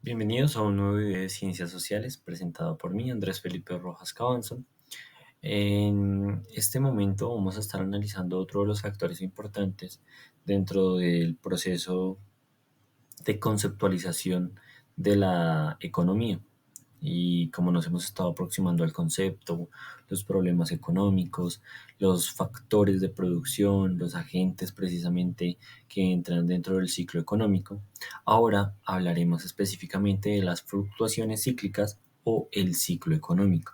Bienvenidos a un nuevo video de Ciencias Sociales presentado por mí, Andrés Felipe Rojas Cabanzo. En este momento vamos a estar analizando otro de los factores importantes dentro del proceso de conceptualización de la economía. Y como nos hemos estado aproximando al concepto, los problemas económicos, los factores de producción, los agentes precisamente que entran dentro del ciclo económico, ahora hablaremos específicamente de las fluctuaciones cíclicas o el ciclo económico.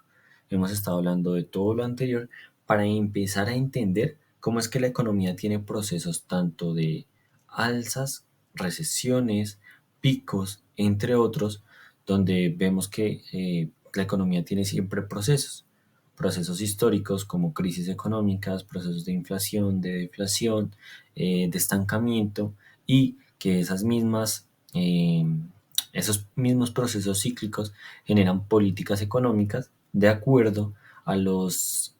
Hemos estado hablando de todo lo anterior para empezar a entender cómo es que la economía tiene procesos tanto de alzas, recesiones, picos, entre otros, donde vemos que la economía tiene siempre procesos históricos como crisis económicas, procesos de inflación, de deflación, de estancamiento, y que esos mismos procesos cíclicos generan políticas económicas de acuerdo a las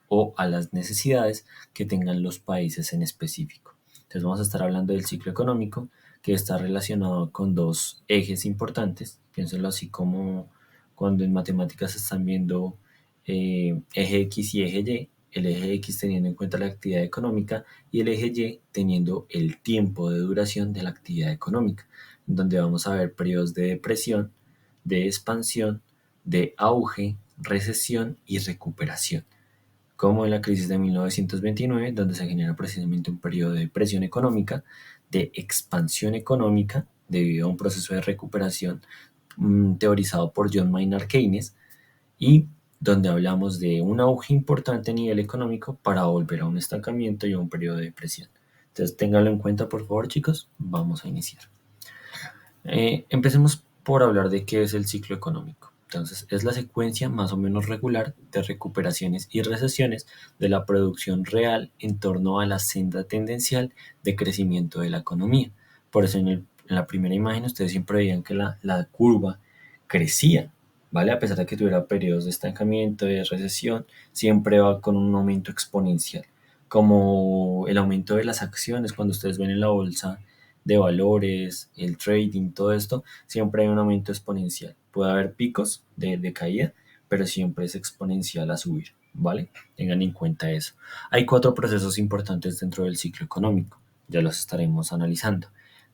necesidades que tengan los países en específico. Entonces vamos a estar hablando del ciclo económico, que está relacionado con dos ejes importantes. Piénsenlo así como cuando en matemáticas se están viendo eje X y eje Y, el eje X teniendo en cuenta la actividad económica y el eje Y teniendo el tiempo de duración de la actividad económica, donde vamos a ver periodos de depresión, de expansión, de auge, recesión y recuperación, como en la crisis de 1929, donde se genera precisamente un periodo de depresión económica, de expansión económica, debido a un proceso de recuperación teorizado por John Maynard Keynes, y donde hablamos de un auge importante a nivel económico para volver a un estancamiento y a un periodo de depresión. Entonces, ténganlo en cuenta, por favor, chicos. Vamos a iniciar. Empecemos por hablar de qué es el ciclo económico. Entonces, es la secuencia más o menos regular de recuperaciones y recesiones de la producción real en torno a la senda tendencial de crecimiento de la economía. Por eso en la primera imagen ustedes siempre veían que la curva crecía, ¿vale? A pesar de que tuviera periodos de estancamiento, de recesión, siempre va con un aumento exponencial. Como el aumento de las acciones, cuando ustedes ven en la bolsa de valores, el trading, todo esto, siempre hay un aumento exponencial. Puede haber picos de caída, pero siempre es exponencial a subir, ¿vale? Tengan en cuenta eso. Hay cuatro procesos importantes dentro del ciclo económico, ya los estaremos analizando.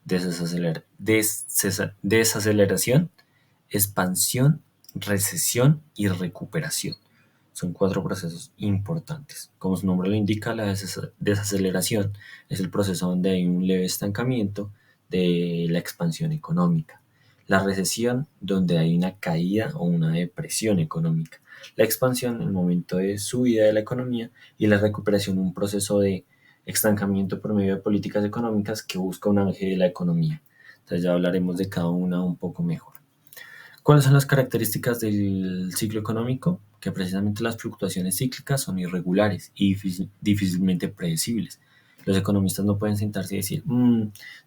Desaceleración, expansión, recesión y recuperación. Son cuatro procesos importantes. Como su nombre lo indica, la desaceleración es el proceso donde hay un leve estancamiento de la expansión económica. La recesión, donde hay una caída o una depresión económica. La expansión, el momento de subida de la economía. Y la recuperación, un proceso de estancamiento por medio de políticas económicas que busca un auge de la economía. Entonces ya hablaremos de cada una un poco mejor. ¿Cuáles son las características del ciclo económico? Que precisamente las fluctuaciones cíclicas son irregulares y difícilmente predecibles. Los economistas no pueden sentarse y decir,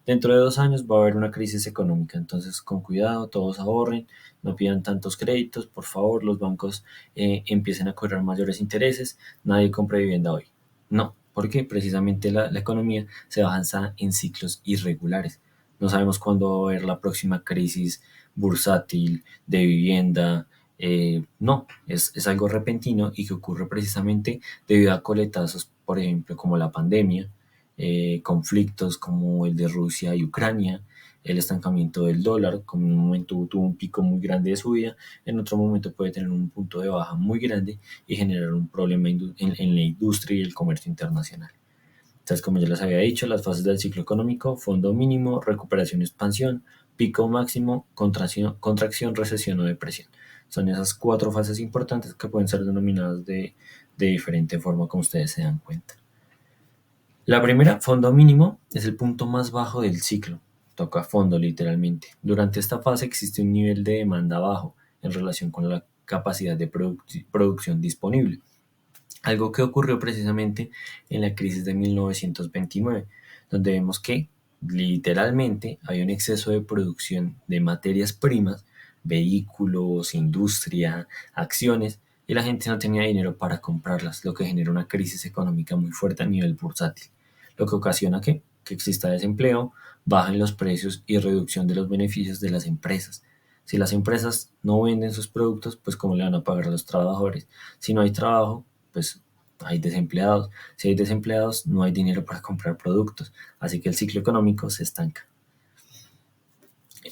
dentro de 2 años va a haber una crisis económica, entonces con cuidado, todos ahorren, no pidan tantos créditos, por favor, los bancos empiecen a cobrar mayores intereses, nadie compre vivienda hoy. No, porque precisamente la economía se basa en ciclos irregulares. No sabemos cuándo va a haber la próxima crisis bursátil, de vivienda. No, es algo repentino y que ocurre precisamente debido a coletazos, por ejemplo, como la pandemia, conflictos como el de Rusia y Ucrania, el estancamiento del dólar, como en un momento tuvo un pico muy grande de subida, en otro momento puede tener un punto de baja muy grande y generar un problema en la industria y el comercio internacional. Entonces, como ya les había dicho, las fases del ciclo económico: fondo mínimo, recuperación, expansión, pico máximo, contracción, recesión o depresión. Son esas cuatro fases importantes que pueden ser denominadas de diferente forma, como ustedes se dan cuenta. La primera, fondo mínimo, es el punto más bajo del ciclo. Toca fondo literalmente. Durante esta fase existe un nivel de demanda bajo en relación con la capacidad de producción disponible. Algo que ocurrió precisamente en la crisis de 1929, donde vemos que literalmente había un exceso de producción de materias primas, vehículos, industria, acciones, y la gente no tenía dinero para comprarlas, lo que genera una crisis económica muy fuerte a nivel bursátil, lo que ocasiona que exista desempleo, baja en los precios y reducción de los beneficios de las empresas. Si las empresas no venden sus productos, pues ¿cómo le van a pagar a los trabajadores? Si no hay trabajo, pues hay desempleados. Si hay desempleados, no hay dinero para comprar productos. Así que el ciclo económico se estanca.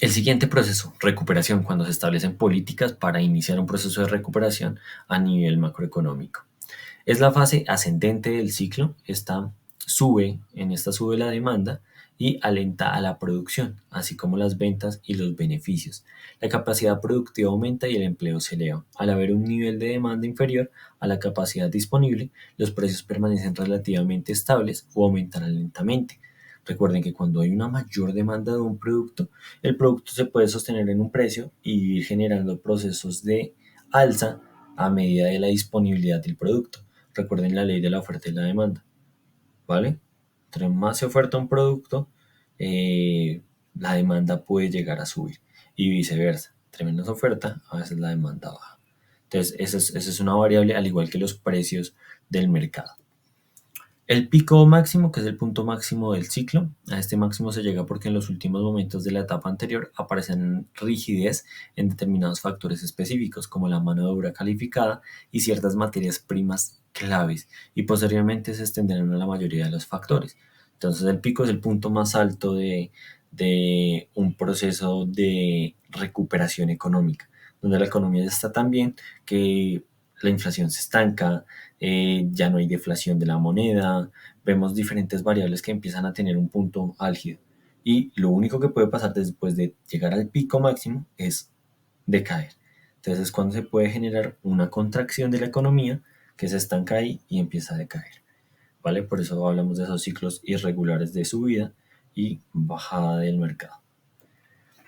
El siguiente proceso, recuperación, cuando se establecen políticas para iniciar un proceso de recuperación a nivel macroeconómico. Es la fase ascendente del ciclo, en esta sube la demanda y alenta a la producción, así como las ventas y los beneficios. La capacidad productiva aumenta y el empleo se eleva. Al haber un nivel de demanda inferior a la capacidad disponible, los precios permanecen relativamente estables o aumentarán lentamente. Recuerden que cuando hay una mayor demanda de un producto, el producto se puede sostener en un precio y ir generando procesos de alza a medida de la disponibilidad del producto. Recuerden la ley de la oferta y la demanda, ¿vale? Entre más se oferta un producto, la demanda puede llegar a subir y viceversa. Entre menos oferta, a veces la demanda baja. Entonces, esa es una variable al igual que los precios del mercado. El pico máximo, que es el punto máximo del ciclo, a este máximo se llega porque en los últimos momentos de la etapa anterior aparecen rigidez en determinados factores específicos, como la mano de obra calificada y ciertas materias primas claves, y posteriormente se extenderán a la mayoría de los factores. Entonces el pico es el punto más alto de un proceso de recuperación económica, donde la economía ya está tan bien que la inflación se estanca, ya no hay deflación de la moneda, vemos diferentes variables que empiezan a tener un punto álgido. Y lo único que puede pasar después de llegar al pico máximo es decaer. Entonces es cuando se puede generar una contracción de la economía que se estanca ahí y empieza a decaer. ¿Vale? Por eso hablamos de esos ciclos irregulares de subida y bajada del mercado.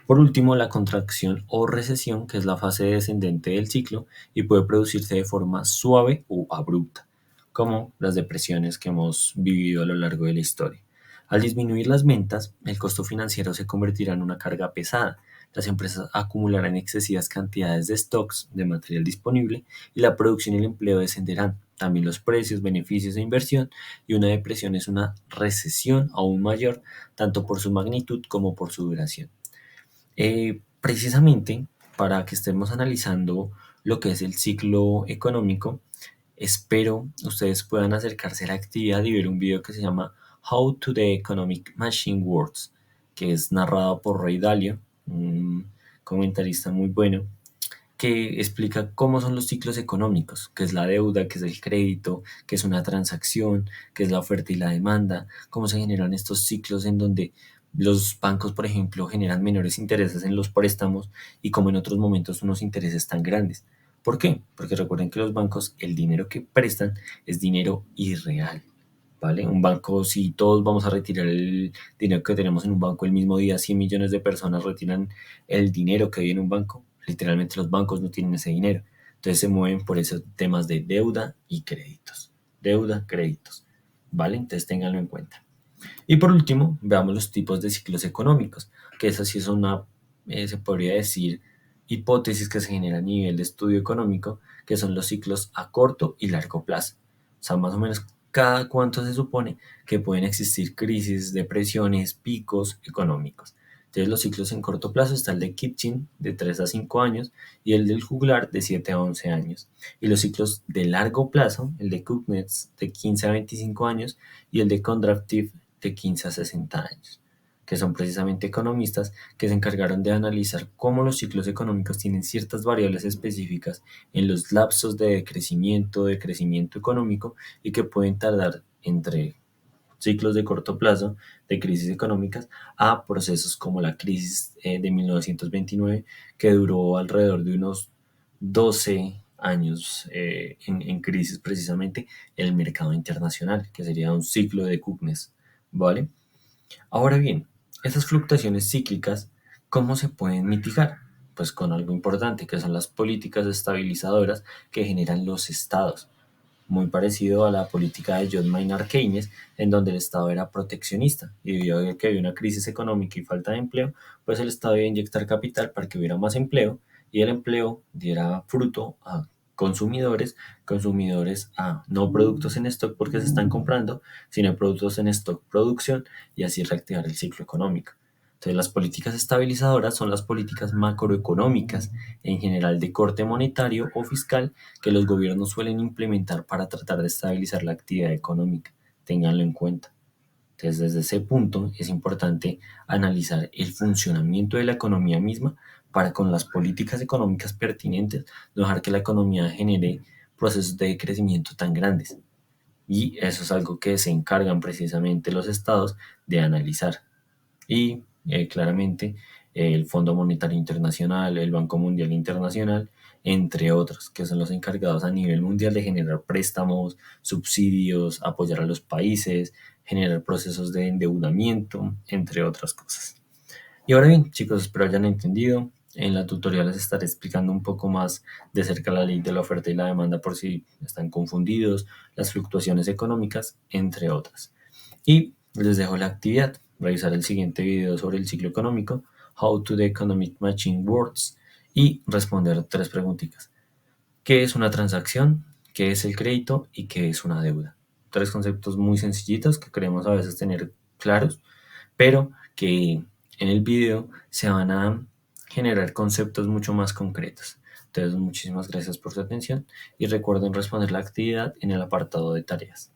Por último, la contracción o recesión, que es la fase descendente del ciclo y puede producirse de forma suave o abrupta, como las depresiones que hemos vivido a lo largo de la historia. Al disminuir las ventas, el costo financiero se convertirá en una carga pesada. Las empresas acumularán excesivas cantidades de stocks de material disponible y la producción y el empleo descenderán. También los precios, beneficios e inversión, y una depresión es una recesión aún mayor, tanto por su magnitud como por su duración. Precisamente para que estemos analizando lo que es el ciclo económico, espero ustedes puedan acercarse a la actividad y ver un video que se llama How to the Economic Machine Works, que es narrado por Ray Dalio, un comentarista muy bueno, que explica cómo son los ciclos económicos, qué es la deuda, qué es el crédito, qué es una transacción, qué es la oferta y la demanda, cómo se generan estos ciclos en donde los bancos, por ejemplo, generan menores intereses en los préstamos y como en otros momentos unos intereses tan grandes. ¿Por qué? Porque recuerden que los bancos, el dinero que prestan es dinero irreal. ¿Vale? Un banco, si todos vamos a retirar el dinero que tenemos en un banco el mismo día, 100 millones de personas retiran el dinero que hay en un banco, literalmente los bancos no tienen ese dinero. Entonces se mueven por esos temas de deuda y créditos. Deuda, créditos. ¿Vale? Entonces ténganlo en cuenta. Y por último, veamos los tipos de ciclos económicos, que esa sí es una, se podría decir, hipótesis que se genera a nivel de estudio económico, que son los ciclos a corto y largo plazo. O sea, más o menos cada cuánto se supone que pueden existir crisis, depresiones, picos económicos. Entonces los ciclos en corto plazo está el de Kitchen de 3 a 5 años y el del juglar de 7 a 11 años. Y los ciclos de largo plazo, el de Kuznets de 15 a 25 años y el de Kondrativ de 15 a 60 años, que son precisamente economistas que se encargaron de analizar cómo los ciclos económicos tienen ciertas variables específicas en los lapsos de crecimiento económico y que pueden tardar entre ciclos de corto plazo de crisis económicas a procesos como la crisis de 1929 que duró alrededor de unos 12 años en crisis precisamente el mercado internacional, que sería un ciclo de Kuznets, ¿vale? Ahora bien, esas fluctuaciones cíclicas, ¿cómo se pueden mitigar? Pues con algo importante, que son las políticas estabilizadoras que generan los estados, muy parecido a la política de John Maynard Keynes, en donde el Estado era proteccionista y debido a que había una crisis económica y falta de empleo, pues el Estado iba a inyectar capital para que hubiera más empleo y el empleo diera fruto a consumidores, consumidores a no productos en stock porque se están comprando, sino productos en stock producción y así reactivar el ciclo económico. Entonces, las políticas estabilizadoras son las políticas macroeconómicas, en general de corte monetario o fiscal, que los gobiernos suelen implementar para tratar de estabilizar la actividad económica. Ténganlo en cuenta. Entonces, desde ese punto es importante analizar el funcionamiento de la economía misma para con las políticas económicas pertinentes no dejar que la economía genere procesos de crecimiento tan grandes. Y eso es algo que se encargan precisamente los estados de analizar. Y claramente el Fondo Monetario Internacional, el Banco Mundial Internacional, entre otros, que son los encargados a nivel mundial de generar préstamos, subsidios, apoyar a los países, generar procesos de endeudamiento, entre otras cosas. Y ahora bien, chicos, espero hayan entendido. En la tutorial les estaré explicando un poco más de cerca la ley de la oferta y la demanda por si están confundidos, las fluctuaciones económicas, entre otras. Y les dejo la actividad, revisar el siguiente video sobre el ciclo económico, How to the Economic Machine Works, y responder 3 preguntitas. ¿Qué es una transacción? ¿Qué es el crédito? ¿Y qué es una deuda? 3 conceptos muy sencillitos que queremos a veces tener claros, pero que en el video se van a generar conceptos mucho más concretos. Entonces, muchísimas gracias por su atención y recuerden responder la actividad en el apartado de tareas.